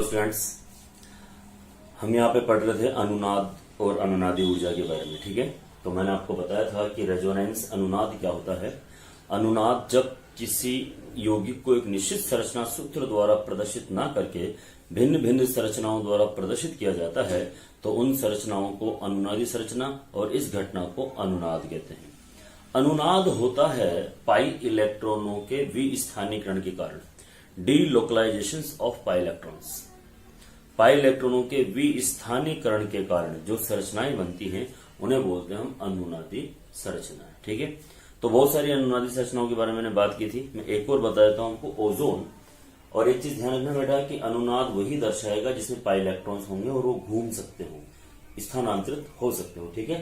Students, हम यहाँ पे पढ़ रहे थे अनुनाद और अनुनादी ऊर्जा के बारे में। ठीक है, तो मैंने आपको बताया था कि रेजोनेंस अनुनाद क्या होता है। अनुनाद जब किसी यौगिक को एक निश्चित संरचना सूत्र द्वारा प्रदर्शित ना करके भिन्न भिन्न संरचनाओं द्वारा प्रदर्शित किया जाता है तो उन संरचनाओं को अनुनादी संरचना और इस घटना को अनुनाद कहते हैं। अनुनाद होता है पाई इलेक्ट्रॉनों के विस्थानीकरण के कारण, डीलोकलाइजेशन ऑफ पाई इलेक्ट्रॉन्स। पाई इलेक्ट्रॉनों के विस्थानीकरण के कारण जो संरचनाएं बनती हैं उन्हें बोलते हैं हम अनुनादी संरचना। ठीक है, तो बहुत सारी अनुनादी संरचनाओं के बारे में मैंने बात की थी। मैं एक और बता देता हूं आपको, ओजोन। और एक चीज ध्यान रखना बेटा कि अनुनाद वही दर्शाएगा जिसमें पाई इलेक्ट्रॉन्स होंगे और वो घूम सकते हो, स्थानांतरित हो सकते हो। ठीक है,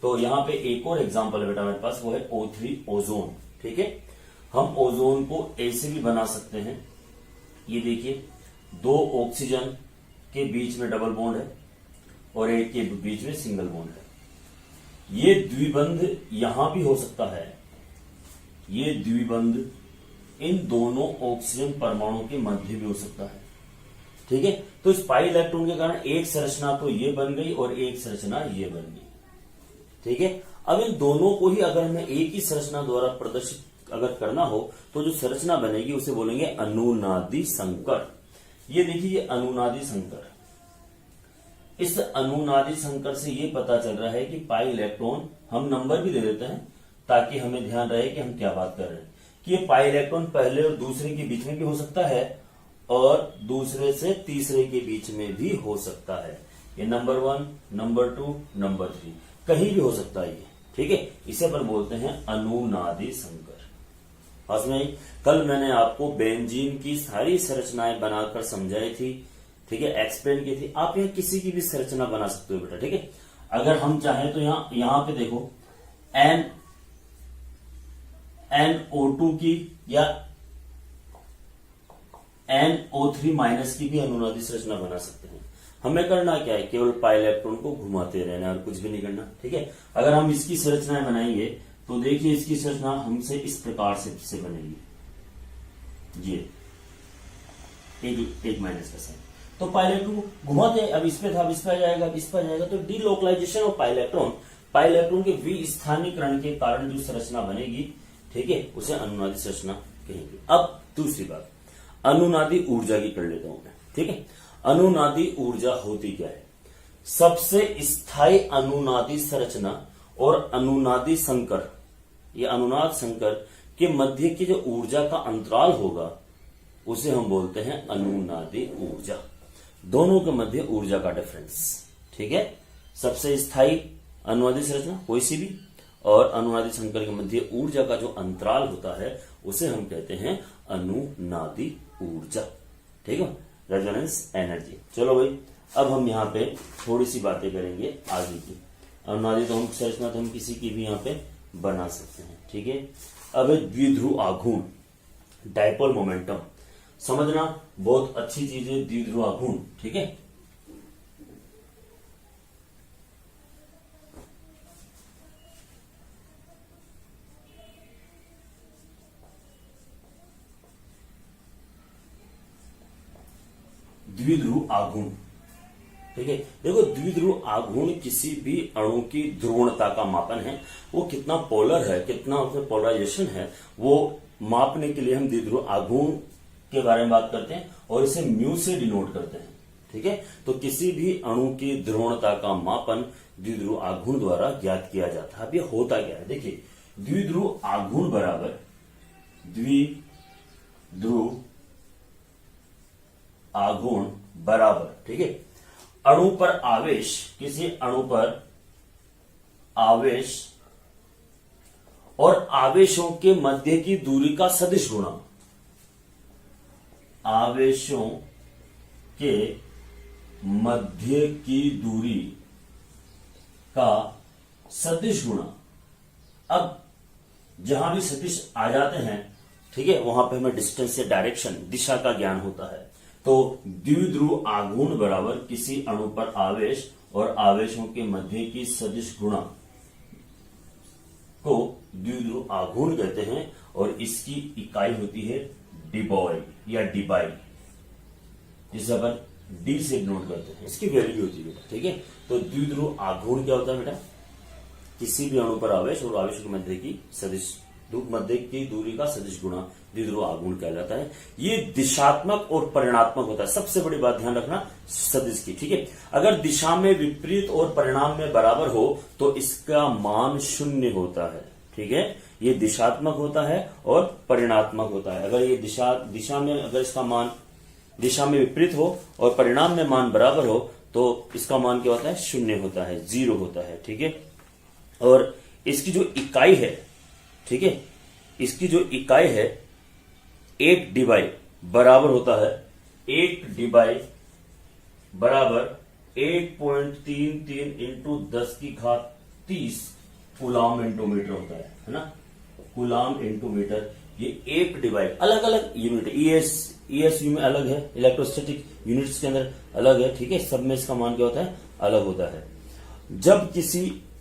तो यहाँ पे एक और एग्जाम्पल है बेटा मेरे पास, वो है O3 ओजोन। ठीक है, हम ओजोन को ऐसे भी बना सकते हैं। ये देखिए, दो ऑक्सीजन के बीच में डबल बॉन्ड है और एक के बीच में सिंगल बॉन्ड है। ये द्विबंध यहां भी हो सकता है। ये द्विबंध इन दोनों ऑक्सीजन परमाणुओं के मध्य भी हो सकता है। ठीक है, तो इस पाई इलेक्ट्रॉन के कारण एक संरचना तो ये बन गई और एक संरचना ये बन गई। ठीक है, अब इन दोनों को ही अगर हमें एक ही संरचना द्वारा प्रदर्शित अगर करना हो तो जो संरचना बनेगी उसे बोलेंगे अनुनादी संकर। ये देखिए, ये अनुनादी संकर। इस अनुनादी संकर से ये पता चल रहा है कि पाई इलेक्ट्रॉन, हम नंबर भी दे देते हैं ताकि हमें ध्यान रहे कि हम क्या बात कर रहे हैं, कि ये पाई इलेक्ट्रॉन पहले और दूसरे के बीच में भी हो सकता है और दूसरे से तीसरे के बीच में भी हो सकता है। ये नंबर 1, नंबर 2, नंबर 3 कहीं भी हो सकता है ये। ठीक है, इसे अपन बोलते हैं अनुनादी संकर। पास में कल मैंने आपको बेंजीन की सारी संरचनाएं बनाकर समझाई थी। ठीक है, एक्सप्लेन की थी। आप यहाँ किसी की भी संरचना बना सकते हो बेटा। ठीक है, अगर हम चाहें तो यहां पे देखो NO2 की या NO3 माइनस की भी अनुनादी संरचना बना सकते हैं। हमें करना क्या है, केवल पाई इलेक्ट्रॉन को घुमाते रहना और कुछ भी नहीं करना। ठीक है, अगर हम इसकी संरचनाएं बनाएंगे तो देखिए, इसकी संरचना हमसे इस प्रकार से बनेगी। ये एक माइनस का साइन, तो पाई इलेक्ट्रॉन को घुमाते हैं। अब इस पे था, अब इस पे आ जाएगा, अब इस पे आ जाएगा। तो डीलोकलाइजेशन ऑफ पाई इलेक्ट्रॉन के विस्थानीकरण के कारण जो संरचना बनेगी, ठीक है, उसे अनुनादी संरचना कहेंगे। अब दूसरी बात, अनुनादी ऊर्जा की कर लेता हूं मैं। ठीक है, अनुनादी ऊर्जा होती क्या है? सबसे स्थायी अनुनादी संरचना और अनुनादी संकर, ये अनुनाद संकर के मध्य की जो ऊर्जा का अंतराल होगा उसे हम बोलते हैं अनुनादी ऊर्जा। दोनों के मध्य ऊर्जा का डिफरेंस। ठीक है, सबसे स्थायी अनुनादी संरचना कोई सी भी और अनुनादी संकर के मध्य ऊर्जा का जो अंतराल होता है उसे हम कहते हैं अनुनादी ऊर्जा। ठीक है, रेजोनेंस एनर्जी। चलो भाई, अब हम यहाँ पे थोड़ी सी बातें करेंगे आगे की। अनुनादी तो हम संरचना तो हम किसी की भी यहाँ पे बना सकते हैं। ठीक है, अब द्विध्रुव आघूर्ण, डायपोल मोमेंटम समझना बहुत अच्छी चीज है। द्विध्रुव आघूर्ण, ठीक है, द्विध्रुव आघूर्ण। ठीक है, देखो, द्विध्रुव आघूर्ण किसी भी अणु की ध्रुवणता का मापन है। वो कितना पोलर है, कितना उसमें पोलराइजेशन है, वो मापने के लिए हम द्विध्रुव आघूर्ण के बारे में बात करते हैं और इसे म्यू से डिनोट करते हैं। ठीक है, तो किसी भी अणु की ध्रुवणता का मापन द्विध्रुव आघूर्ण द्वारा ज्ञात किया जाता है। अब ये होता क्या है, देखिए, द्विध्रुव आघूर्ण बराबर द्विध्रुव आघूर्ण बराबर, ठीक है, अणु पर आवेश, किसी अणु पर आवेश और आवेशों के मध्य की दूरी का सदिश गुणा। आवेशों के मध्य की दूरी का सदिश गुणा। अब जहां भी सदिश आ जाते हैं, ठीक है, वहां पे हमें डिस्टेंस या डायरेक्शन, दिशा का ज्ञान होता है। तो द्विध्रुव आघूर्ण बराबर किसी अणु पर आवेश और आवेशों के मध्य की सदिश गुणा को द्विध्रुव आघूर्ण कहते हैं और इसकी इकाई होती है डिबॉय या डिबाई, जिसे अपन डी से डिनोट करते हैं, इसकी वैल्यू होती है बेटा, ठीक है। तो द्विध्रुव आघूर्ण क्या होता है बेटा, किसी भी अणु पर आवेश और आवेश के मध्य की सदिश मध्य की दूरी का सदिश गुणा द्विध्रुव आघूर्ण कहलाता है। ये दिशात्मक और परिणात्मक होता है। सबसे बड़ी बात ध्यान रखना सदिश की, ठीक है। अगर दिशा में विपरीत और परिणाम में बराबर हो तो इसका मान शून्य होता है, ठीक है। ये दिशात्मक होता है और परिणात्मक होता है। अगर ये दिशा में अगर इसका मान दिशा में विपरीत हो और परिणाम में मान बराबर हो तो इसका मान क्या होता है, शून्य होता है, 0 होता है, ठीक है। और इसकी जो इकाई है, ठीक है, इसकी जो इकाई है 1 डिबाई बराबर होता है 1 डिबाई बराबर 1.33 इंटू 10 की घात 30 कूलाम इंटू मीटर होता है ना, कूलाम इंटू मीटर। ये 1 डिबाई अलग अलग यूनिट ईएसयू में अलग है, इलेक्ट्रोस्टैटिक यूनिट्स के अंदर अलग है, ठीक है। सब में इसका मान क्या होता है, अलग होता है।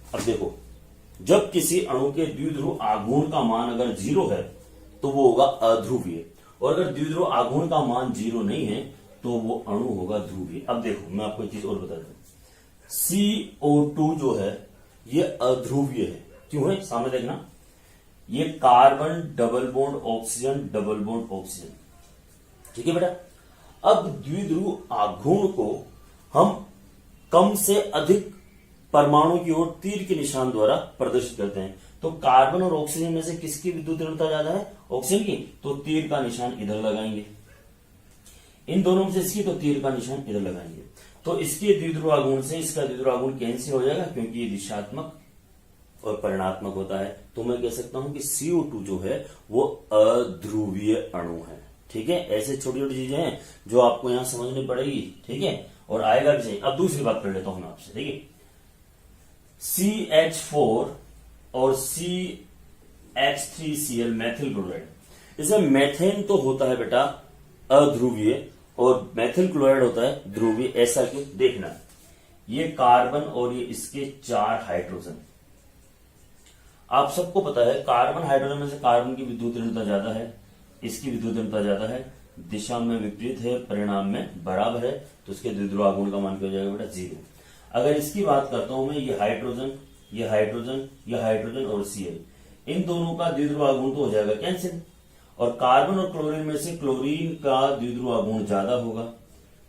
अब देखो, जब किसी अणु के द्विध्रुव आघूर्ण का मान अगर 0 है तो वो होगा अध्रुवीय, और अगर द्विध्रुव आघूर्ण का मान 0 नहीं है तो वो अणु होगा ध्रुवीय। अब देखो मैं आपको एक चीज और बता दूं, CO2 जो है ये अध्रुवीय है। क्यों है, सामने देखना, ये carbon double bond oxygen double bond oxygen, ठीक है बेटा। अब द्विध्रुव आघूर्ण को हम कम से अधिक परमाणु की ओर तीर के निशान द्वारा प्रदर्शित करते हैं। तो कार्बन और ऑक्सीजन में से किसकी विद्युत ऋणता ज्यादा है, ऑक्सीजन की, तो तीर का निशान इधर लगाएंगे। इन दोनों में से इसकी, तो तीर का निशान इधर लगाएंगे। तो इसके द्विध्रुव आघूर्ण से इसका द्विध्रुव आघूर्ण कैंसिल हो जाएगा, क्योंकि ये दिशात्मक और परिणात्मक होता है। तो मैं कह सकता हूं कि CO2 जो है वो अध्रुवीय अणु है, ठीक है। ऐसे छोटी छोटी चीजें हैं जो आपको यहां समझनी पड़ेगी, ठीक है, और आएगा भी सही। अब दूसरी बात कर लेता हूं मैं आपसे, ठीक है। CH4 और CH3Cl मैथिल क्लोराइड, इसमें मेथेन तो होता है बेटा अध्रुवीय और मैथिल क्लोराइड होता है ध्रुवीय। ऐसा क्यों, देखना, ये कार्बन और ये इसके 4 हाइड्रोजन, आप सबको पता है कार्बन हाइड्रोजन में से कार्बन की विद्युत ऋणता ज्यादा है, इसकी विद्युत ऋणता ज्यादा है, दिशा में विपरीत है, परिणाम में बराबर है, तो इसके द्विध्रुव आघूर्ण का मान क्या हो जाएगा बेटा, 0। अगर इसकी बात करता हूं मैं, ये हाइड्रोजन ये हाइड्रोजन ये हाइड्रोजन और Cl, इन दोनों का द्विध्रुव आघूर्ण तो हो जाएगा कैंसिल, और कार्बन और क्लोरीन में से क्लोरीन का द्विध्रुव आघूर्ण ज्यादा होगा,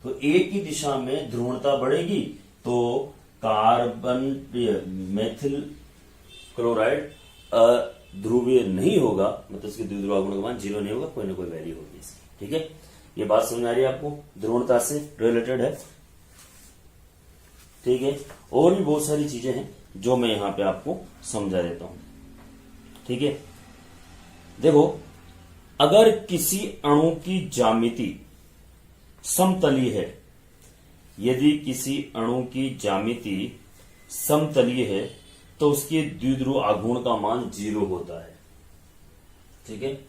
तो एक ही दिशा में ध्रुवणता बढ़ेगी, तो कार्बन मेथिल क्लोराइड अध्रुवीय नहीं होगा, मतलब इसके द्विध्रुव आघूर्ण का मान 0 नहीं होगा, कोई ना कोई वैल्यू होगी इसकी, ठीक है। ये बात समझ आ रही है आपको, ध्रुवणता से रिलेटेड है, ठीक है। और भी बहुत सारी चीजें हैं जो मैं यहां पे आपको समझा देता हूं, ठीक है। देखो, अगर किसी अणु की ज्यामिति समतलीय है, यदि किसी अणु की ज्यामिति समतलीय है तो उसके द्विध्रुव आघूर्ण का मान 0 होता है, ठीक है।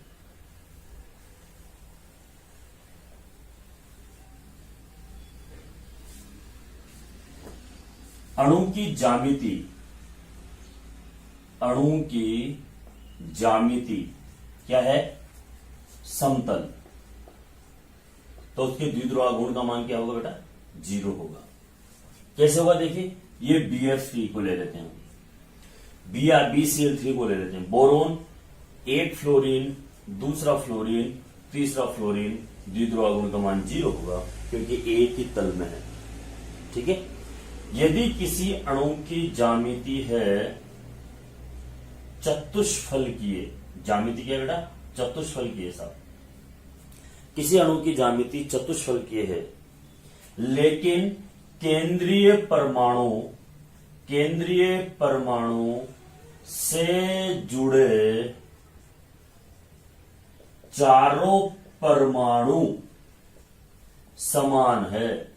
अणु की ज्यामिति क्या है, समतल, तो उसके द्विध्रुव आघूर्ण का मान क्या होगा बेटा, 0 होगा। कैसे होगा, देखिए, ये BF3 को ले लेते हैं, BCl3 को ले लेते हैं, बोरोन, एक फ्लोरीन, दूसरा फ्लोरीन, तीसरा फ्लोरीन, द्विध्रुव आघूर्ण का मान 0 होगा, क्योंकि एक ही तल में है, ठीक है। यदि किसी अणु की ज्यामिति है चतुष्फलकीय, ज्यामिति क्या बेटा, चतुष्फलकीय, साहब, किसी अणु की ज्यामिति चतुष्फलकीय है, लेकिन केंद्रीय परमाणु से जुड़े चारों परमाणु समान है,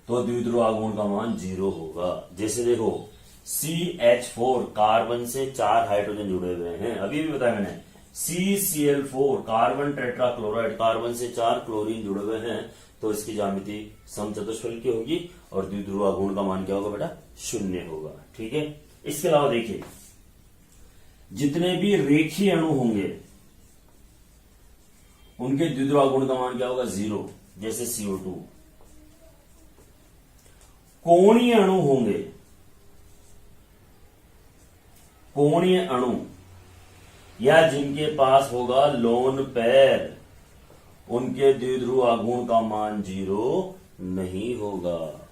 तो द्विध्रुव आघूर्ण का मान 0 होगा। जैसे देखो, CH4 कार्बन से 4 हाइड्रोजन जुड़े हुए हैं, अभी भी बताया मैंने, CCl4 कार्बन टेट्राक्लोराइड, कार्बन से 4 क्लोरीन जुड़े हुए हैं, तो इसकी ज्यामिति समचतुष्फलकीय होगी और द्विध्रुव आघूर्ण का मान क्या होगा बेटा, 0 होगा, ठीक है। इसके अलावा देखिए, जितने भी रेखीय अणु होंगे उनके द्विध्रुव आघूर्ण का मान क्या होगा, 0। जैसे CO2। कोणीय अणु होंगे, कोणीय अणु या जिनके पास होगा लोन पेयर, उनके द्विध्रुव आघूर्ण का मान 0 नहीं होगा।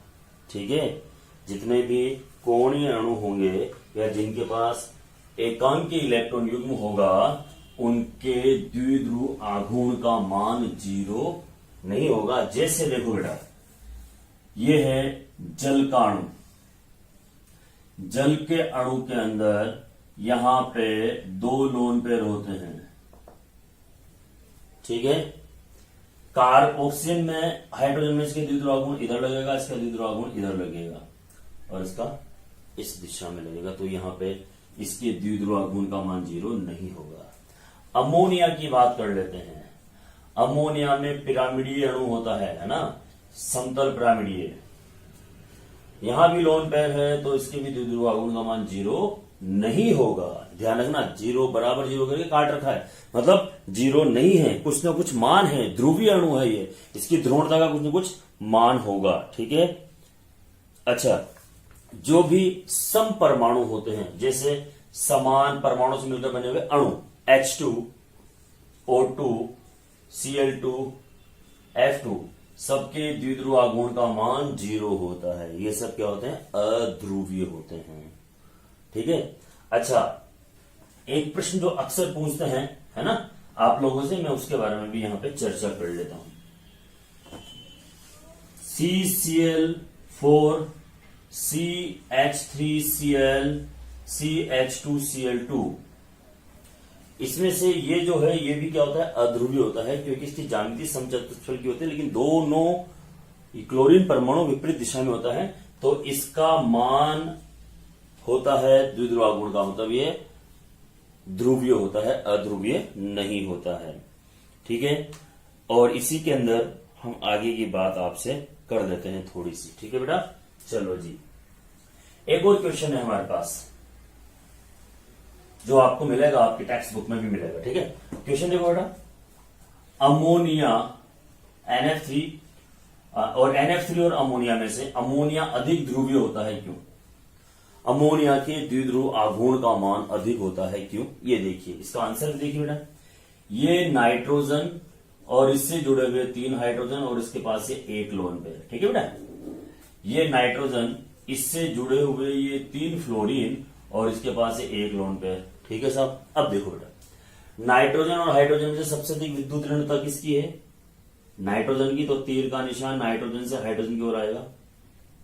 ठीक है, जितने भी कोणीय अणु होंगे या जिनके पास एकांकी इलेक्ट्रॉन युग्म होगा, उनके द्विध्रुव आघूर्ण का मान 0 नहीं होगा। जैसे देखो बेटा, ये है जल का अणु, जल के अणु के अंदर यहां पे 2 लोन पेयर होते हैं। ठीक है, ऑक्सीजन में, हाइड्रोजन में इसके द्विध्रुव आघूर्ण इधर लगेगा, इसका द्विध्रुव आघूर्ण इधर लगेगा और इसका इस दिशा में लगेगा, तो यहां पे इसके द्विध्रुव आघूर्ण का मान 0 नहीं होगा। अमोनिया की बात कर लेते हैं। अमोनिया में पिरामिडीय अणु होता है ना, समतल पिरामिडीय। यहां भी लोन पेयर है तो इसके भी द्विध्रुव आघूर्ण का मान 0 नहीं होगा। ध्यान रखना, 0 बराबर 0 करके काट रखा है, मतलब 0 नहीं है, कुछ ना कुछ मान है, ध्रुवीय अणु है ये, इसकी ध्रुवणता का कुछ ना कुछ मान होगा। ठीक है, अच्छा, जो भी सम परमाणु होते हैं, जैसे समान परमाणु से मिलकर बने हुए अणु, H2, O2, Cl2, F2, सबके द्विध्रुव आघूर्ण का मान 0 होता है। ये सब क्या होते हैं? अध्रुवीय होते हैं। ठीक है, अच्छा, एक प्रश्न जो अक्सर पूछते हैं, है ना, आप लोगों से, मैं उसके बारे में भी यहां पे चर्चा कर लेता हूं। CCl4, CH3Cl, CH2Cl2, इसमें से ये जो है, ये भी क्या होता है? अध्रुवीय होता है, क्योंकि इसकी ज्यामिति समचतुष्फल की होती है, लेकिन दोनों क्लोरीन परमाणु विपरीत दिशा में होता है, तो इसका मान होता है द्विध्रुव आघूर्ण का, मतलब ये ध्रुवीय होता है, अध्रुवीय नहीं होता है। ठीक है, और इसी के अंदर हम आगे की बात आपसे कर देते हैं थोड़ी सी। ठीक है बेटा, चलो जी, एक और क्वेश्चन है हमारे पास जो आपको मिलेगा, आपकी टेक्स्ट बुक में भी मिलेगा। ठीक है, क्वेश्चन देखो बेटा, अमोनिया NF3 और NF3 और अमोनिया में से अमोनिया अधिक ध्रुवीय होता है, क्यों? अमोनिया के द्विध्रुव आघूर्ण का मान अधिक होता है, क्यों? ये देखिए, इसका आंसर देखिए बेटा, ये नाइट्रोजन और इससे जुड़े हुए 3 हाइड्रोजन और इसके पास से 1 लोन पेयर। ठीक है बेटा, ये नाइट्रोजन, इससे जुड़े हुए ये 3 फ्लोरीन और इसके पास से 1 लोन पेयर। ठीक है साहब, अब देखो बेटा, नाइट्रोजन और हाइड्रोजन से सबसे अधिक विद्युत ऋणता किसकी है? नाइट्रोजन की, तो तीर का निशान नाइट्रोजन से हाइड्रोजन की ओर आएगा।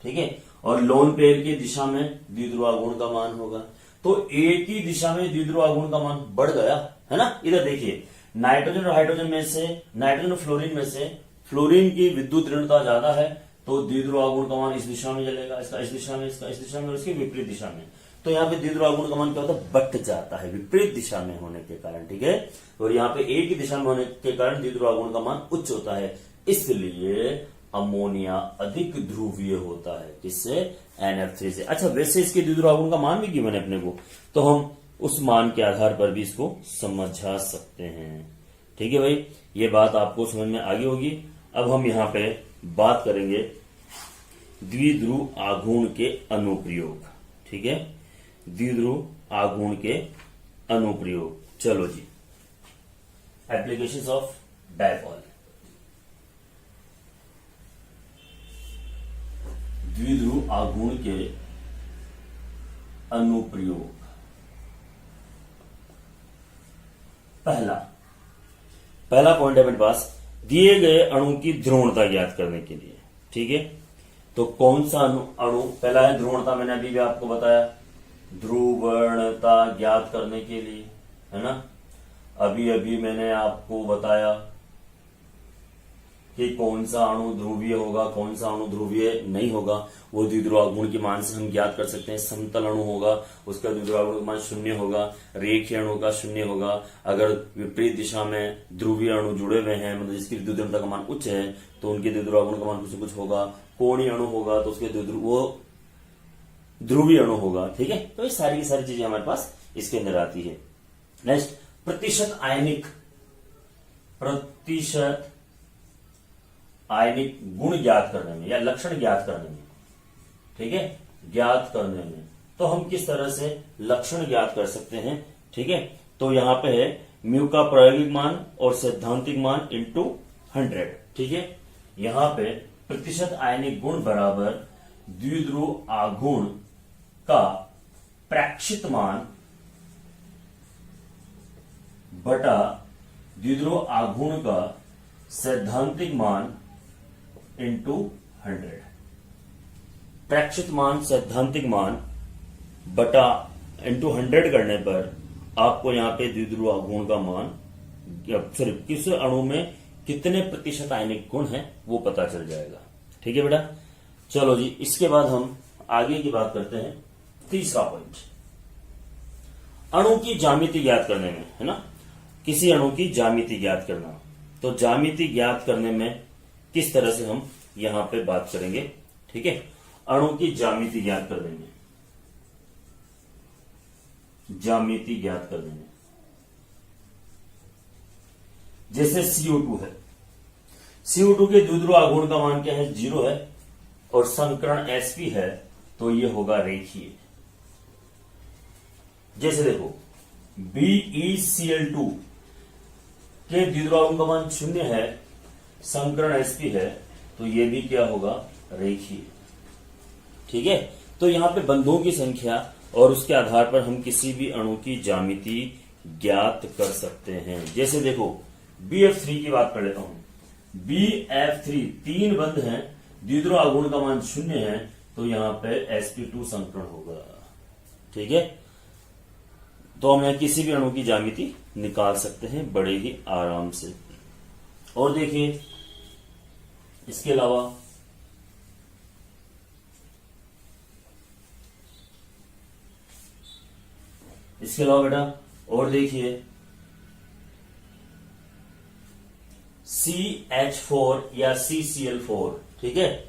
ठीक है, और लोन पेयर की दिशा में द्विध्रुव आघूर्ण का मान होगा, तो एक ही दिशा में द्विध्रुव आघूर्ण का मान बढ़ गया, है ना। इधर देखिए, नाइट्रोजन और हाइड्रोजन में से, नाइट्रोजन और फ्लोरीन में से फ्लोरीन की विद्युत ऋणता ज्यादा है, तो द्विध्रुव आघूर्ण का मान इस दिशा में चलेगा, इसका इस दिशा में, इसका इस दिशा में और इसकी विपरीत दिशा में। तो यहाँ पे द्विध्रुव आघूर्ण का मान क्या होता है? बढ़ जाता है, विपरीत दिशा में होने के कारण। ठीक है, और यहाँ पे एक ही दिशा में होने के कारण द्विध्रुव आघूर्ण का मान उच्च होता है, इसलिए अमोनिया अधिक ध्रुवीय होता है। किससे? NF3 से। अच्छा, वैसे इसके द्विध्रुव आघूर्ण का मान भी गिवन है अपने को, तो हम उस मान के आधार पर भी इसको समझा सकते हैं। ठीक है भाई, ये बात आपको समझ में आ गई होगी। अब हम यहाँ पे बात करेंगे द्विध्रुव आघूर्ण के अनुप्रयोग। ठीक है, द्विध्रुव आघूर्ण के अनुप्रयोग। चलो जी, एप्लीकेशंस ऑफ डायपोल। द्विध्रुव आघूर्ण के अनुप्रयोग। पहला पॉइंट है मेरे पास, दिए गए अणु की ध्रुवणता ज्ञात करने के लिए। ठीक है, तो कौन सा अणु? पहला है ध्रुवणता, मैंने अभी भी आपको बताया, ध्रुवणता ज्ञात करने के लिए, है ना। अभी अभी मैंने आपको बताया कि कौन सा अणु ध्रुवीय होगा, कौन सा अणु ध्रुवीय नहीं होगा, वो द्विध्रुव आघूर्ण के मान से हम ज्ञात कर सकते हैं। समतल अणु होगा, उसका द्विध्रुव आघूर्ण का मान 0 होगा, रेखीय अणु का 0 होगा। अगर विपरीत दिशा में ध्रुवीय अणु जुड़े हुए हैं, मतलब जिसकी विद्युत ऋणता का मान उच्च है, तो उनके द्विध्रुव आघूर्ण का मान कुछ कुछ होगा। कोणीय अणु होगा तो उसके वो ध्रुवीय अणु होगा। ठीक है, तो ये सारी की सारी चीजें हमारे पास इसके अंदर आती है। नेक्स्ट, प्रतिशत आयनिक, प्रतिशत आयनिक गुण ज्ञात करने में या लक्षण ज्ञात करने में, ठीक है, ज्ञात करने में, तो हम किस तरह से लक्षण ज्ञात कर सकते हैं, ठीक है। तो यहां पे है म्यू का प्रायोगिक मान और सैद्धांतिक मान इंटू 100, ठीक है। यहां पे प्रतिशत आयनिक गुण बराबर द्विध्रुव आघूर्ण का प्रेक्षित मान बटा द्विध्रुव आघूर्ण का सैद्धांतिक मान इंटू 100। प्रेक्षित मान सैद्धांतिक मान बटा इंटू 100 करने पर आपको यहां पे द्विध्रुव आघूर्ण का मान, सॉरी किस अणु में कितने प्रतिशत आयनिक गुण है वो पता चल जाएगा, ठीक है बेटा। चलो जी, इसके बाद हम आगे की बात करते हैं। तीसरा पॉइंट, अणु की ज्यामिति ज्ञात करने में, है ना, किसी अणु की ज्यामिति ज्ञात करना। तो ज्यामिति ज्ञात करने में किस तरह से हम यहां पे बात करेंगे, ठीक है। अणु की ज्यामिति ज्ञात करने में, ज्यामिति ज्ञात करने में, जैसे CO2 है, CO2 के द्विध्रुव आघूर्ण का मान क्या है, 0 है, और संकरण sp है, तो ये होगा रेखीय। जैसे देखो BeCl2 के द्विध्रुव आघूर्ण का मान 0 है, संकरण sp है, तो ये भी क्या होगा, रेखीय, ठीक है। तो यहां पे बंधुओं की संख्या और उसके आधार पर हम किसी भी अणु की ज्यामिति ज्ञात कर सकते हैं। जैसे देखो BF3 की बात कर लेता हूं। BF3 3 बंध हैं, द्विध्रुव आघूर्ण का मान 0 है, तो यहां पे sp2 संकरण होगा, ठीक है। तो हम यहां किसी भी अणु की ज्यामिति निकाल सकते हैं बड़े ही आराम से। और देखिए इसके अलावा बेटा और देखिए CH4 या CCl4, ठीक है,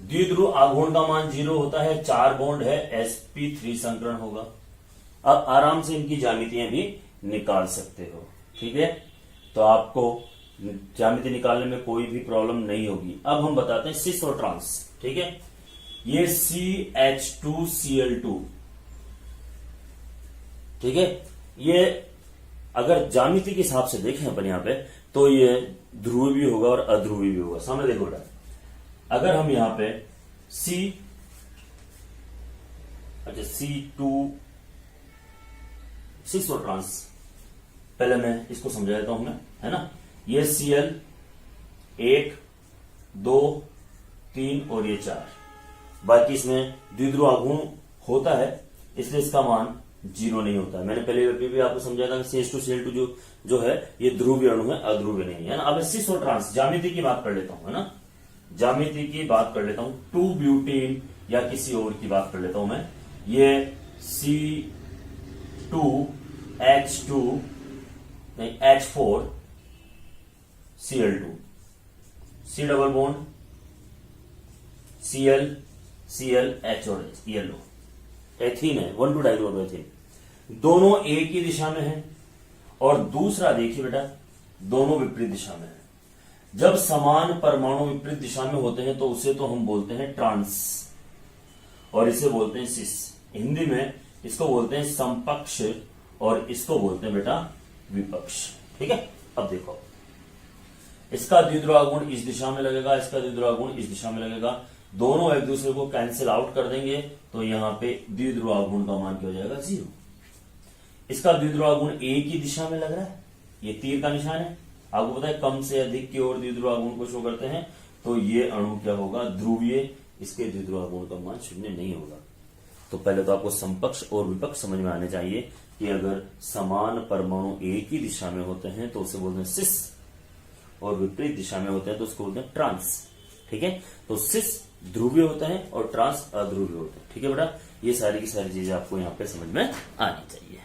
द्विध्रुव आघूर्ण का मान 0 होता है, 4 बॉन्ड है, sp3 संकरण होगा। अब आराम से इनकी ज्यामितियां भी निकाल सकते हो, ठीक है। तो आपको ज्यामिति निकालने में कोई भी प्रॉब्लम नहीं होगी। अब हम बताते हैं सिस और ट्रांस, ठीक है। ये CH2Cl2, ठीक है, ये अगर ज्यामिति के हिसाब से देखें अपन यहां पे, तो ये ध्रुवी भी होगा और अध्रुवी भी होगा। सामने देखो बेटा, अगर हम यहां पे C2 सिस और ट्रांस, पहले मैं इसको समझा देता हूं मैं, है ना। ये Cl 1 2 3 और ये 4, बाकी इसमें द्विध्रुव आघूर्ण होता है, इसलिए इसका मान 0 नहीं होता। मैंने पहले भी आपको समझाया था कि CH2Cl2 जो है ये ध्रुवीय अणु है, अध्रुवीय नहीं है ना। अब सिस और ट्रांस ज्यामिति की बात कर लेता हूं, है ना, ज्यामिति की बात कर लेता हूं। 2 ब्यूटेन या किसी और की बात कर लेता हूं मैं। ये C2H2 नहीं H4 Cl2, C double bond Cl Cl H और येलो एथीन है, 1,2 डाइक्लोरोएथीन, दोनों एक ही दिशा में है। और दूसरा देखिए बेटा, दोनों विपरीत दिशा में है। जब समान परमाणु विपरीत दिशा में होते हैं तो उसे तो हम बोलते हैं ट्रांस और इसे बोलते हैं सिस। हिंदी में इसको बोलते हैं समपक्ष और इसको बोलते हैं बेटा विपक्ष, ठीक है। अब देखो, इसका द्विध्रुव आघूर्ण इस दिशा में लगेगा, इसका द्विध्रुव आघूर्ण इस दिशा में लगेगा, दोनों एक दूसरे को कैंसिल आउट कर देंगे, तो यहां पे द्विध्रुव आघूर्ण का मान क्या हो जाएगा, 0। इसका द्विध्रुव आघूर्ण एक ही दिशा में लग रहा है, ये तीर का निशान है, आपको पता है कम से अधिक की ओर द्विध्रुव आघूर्ण को शो करते हैं, तो ये अणु क्या होगा, ध्रुवीय, इसके द्विध्रुव आघूर्ण का मान 0 नहीं होगा। तो पहले तो आपको समपक्ष और विपक्ष समझ में आने चाहिए कि अगर समान परमाणु एक ही दिशा में होते हैं तो उसे बोलते हैं सिस, और विपरीत दिशा में होते हैं तो उसको बोलते हैं ट्रांस, ठीक है। तो सिस ध्रुवीय होता है और ट्रांस अध्रुवीय होता है, ठीक है बेटा। ये सारी की सारी चीजें आपको यहाँ पे समझ में आनी चाहिए।